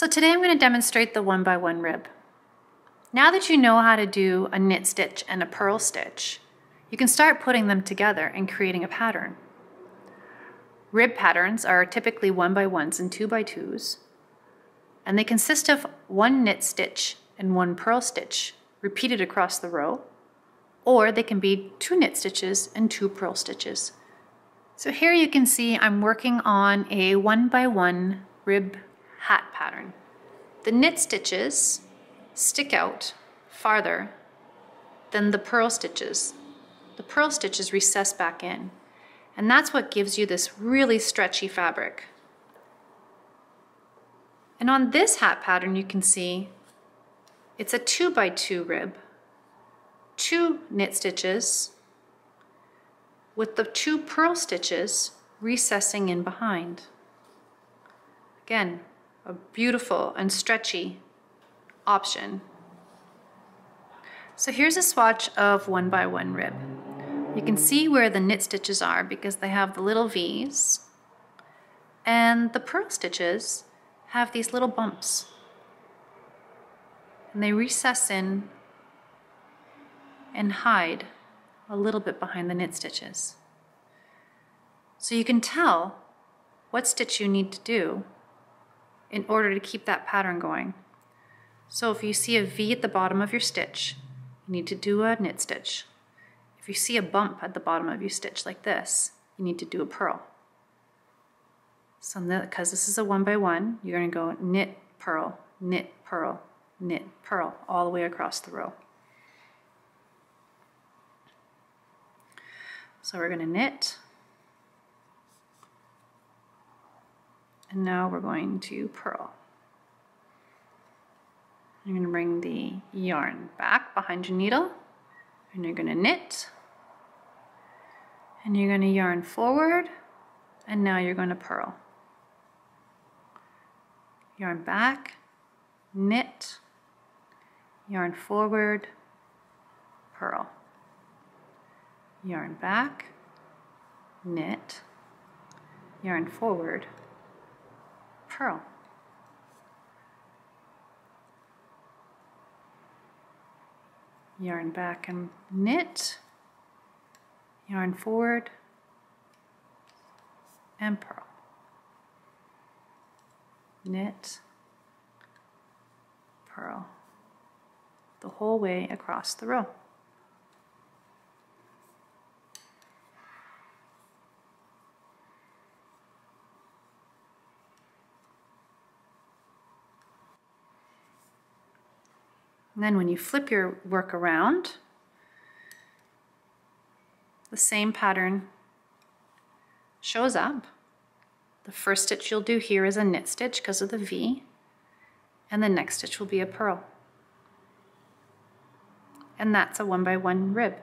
So today I'm going to demonstrate the 1x1 rib. Now that you know how to do a knit stitch and a purl stitch, you can start putting them together and creating a pattern. Rib patterns are typically 1x1s and 2x2s, and they consist of one knit stitch and one purl stitch repeated across the row, or they can be 2 knit stitches and 2 purl stitches. So here you can see I'm working on a 1x1 rib hat pattern. The knit stitches stick out farther than the purl stitches. The purl stitches recess back in, and that's what gives you this really stretchy fabric. And on this hat pattern you can see it's a 2x2 rib, 2 knit stitches with the 2 purl stitches recessing in behind. Again, a beautiful and stretchy option. So here's a swatch of 1x1 rib. You can see where the knit stitches are because they have the little V's, and the purl stitches have these little bumps, and they recess in and hide a little bit behind the knit stitches. So you can tell what stitch you need to do in order to keep that pattern going. So if you see a V at the bottom of your stitch, you need to do a knit stitch. If you see a bump at the bottom of your stitch like this, you need to do a purl. So because this is a 1x1, you're going to go knit, purl, knit, purl, knit, purl, all the way across the row. So we're going to knit, and now we're going to purl. You're going to bring the yarn back behind your needle, and you're going to knit, and you're going to yarn forward, and now you're going to purl. Yarn back, knit, yarn forward, purl. Yarn back, knit, yarn forward, purl. Yarn back and knit, yarn forward, and purl. Knit, purl, the whole way across the row. And then when you flip your work around, the same pattern shows up. The first stitch you'll do here is a knit stitch because of the V, and the next stitch will be a purl. And that's a 1x1 rib.